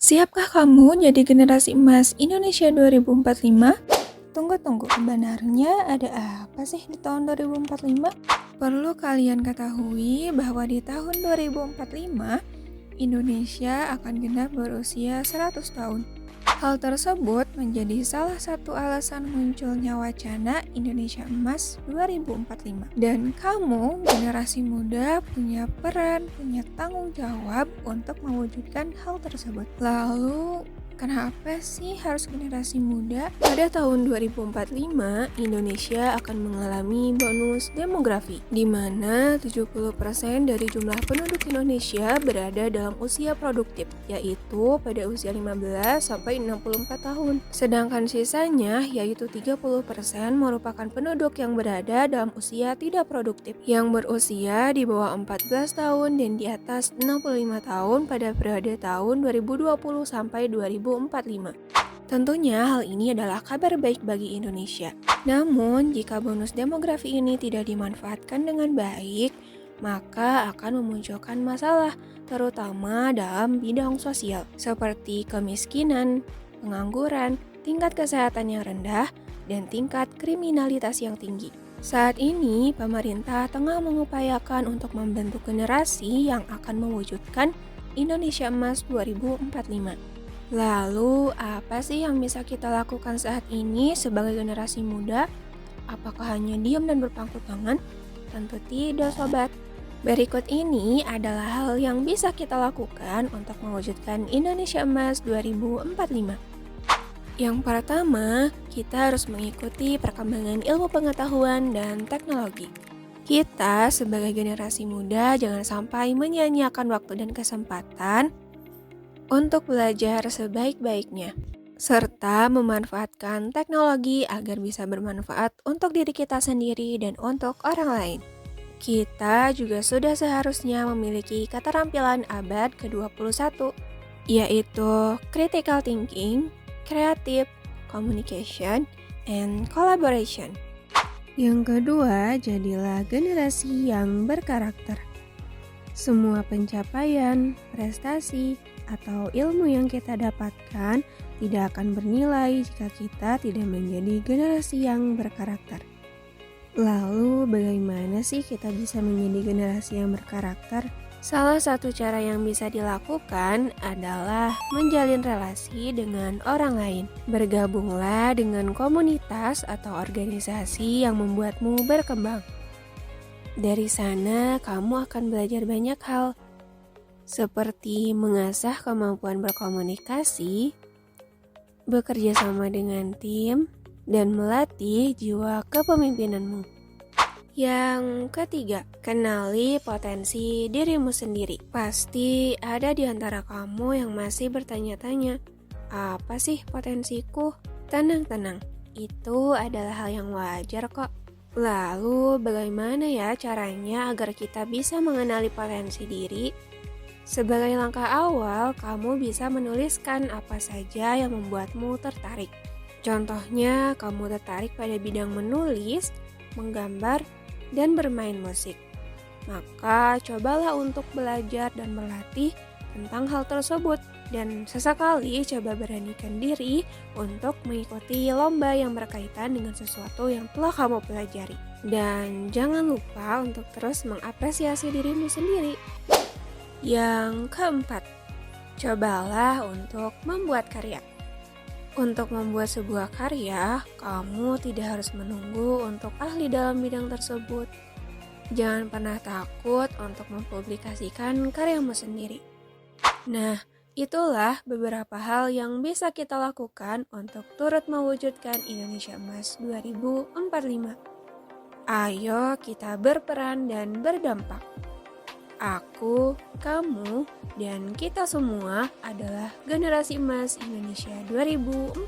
Siapkah kamu jadi generasi emas Indonesia 2045? Tunggu, sebenarnya ada apa sih di tahun 2045? Perlu kalian ketahui bahwa di tahun 2045, Indonesia akan genap berusia 100 tahun. Hal tersebut menjadi salah satu alasan munculnya wacana Indonesia Emas 2045. Dan kamu, generasi muda, punya peran, punya tanggung jawab untuk mewujudkan hal tersebut. Lalu, kenapa sih harus generasi muda? Pada tahun 2045, Indonesia akan mengalami bonus demografi, di mana 70% dari jumlah penduduk Indonesia berada dalam usia produktif, yaitu pada usia 15 sampai 64 tahun. Sedangkan sisanya, yaitu 30% merupakan penduduk yang berada dalam usia tidak produktif, yang berusia di bawah 14 tahun dan di atas 65 tahun pada periode tahun 2020 sampai 2045. Tentunya hal ini adalah kabar baik bagi Indonesia. Namun, jika bonus demografi ini tidak dimanfaatkan dengan baik, maka akan memunculkan masalah, terutama dalam bidang sosial, seperti kemiskinan, pengangguran, tingkat kesehatan yang rendah, dan tingkat kriminalitas yang tinggi. Saat ini, pemerintah tengah mengupayakan untuk membentuk generasi yang akan mewujudkan Indonesia Emas 2045. Lalu, apa sih yang bisa kita lakukan saat ini sebagai generasi muda? Apakah hanya diam dan berpangku tangan? Tentu tidak, sobat. Berikut ini adalah hal yang bisa kita lakukan untuk mewujudkan Indonesia Emas 2045. Yang pertama, kita harus mengikuti perkembangan ilmu pengetahuan dan teknologi. Kita sebagai generasi muda jangan sampai menyia-nyiakan waktu dan kesempatan untuk belajar sebaik-baiknya, serta memanfaatkan teknologi agar bisa bermanfaat untuk diri kita sendiri dan untuk orang lain. Kita juga sudah seharusnya memiliki keterampilan abad ke-21, yaitu critical thinking, creative, communication, and collaboration. Yang kedua, jadilah generasi yang berkarakter. Semua pencapaian, prestasi, atau ilmu yang kita dapatkan tidak akan bernilai jika kita tidak menjadi generasi yang berkarakter. Lalu, bagaimana sih kita bisa menjadi generasi yang berkarakter? Salah satu cara yang bisa dilakukan adalah menjalin relasi dengan orang lain. Bergabunglah dengan komunitas atau organisasi yang membuatmu berkembang. Dari sana, kamu akan belajar banyak hal, seperti mengasah kemampuan berkomunikasi, bekerja sama dengan tim, dan melatih jiwa kepemimpinanmu. Yang ketiga, kenali potensi dirimu sendiri. Pasti ada di antara kamu yang masih bertanya-tanya, apa sih potensiku? Tenang, itu adalah hal yang wajar kok. Lalu, bagaimana ya caranya agar kita bisa mengenali potensi diri? Sebagai langkah awal, kamu bisa menuliskan apa saja yang membuatmu tertarik. Contohnya, kamu tertarik pada bidang menulis, menggambar, dan bermain musik. Maka, cobalah untuk belajar dan berlatih tentang hal tersebut. Dan sesekali coba beranikan diri untuk mengikuti lomba yang berkaitan dengan sesuatu yang telah kamu pelajari. Dan jangan lupa untuk terus mengapresiasi dirimu sendiri. Yang keempat, cobalah untuk membuat karya. Untuk membuat sebuah karya, kamu tidak harus menunggu untuk ahli dalam bidang tersebut. Jangan pernah takut untuk mempublikasikan karyamu sendiri. Nah, itulah beberapa hal yang bisa kita lakukan untuk turut mewujudkan Indonesia Emas 2045. Ayo kita berperan dan berdampak. Aku, kamu, dan kita semua adalah generasi emas Indonesia 2045.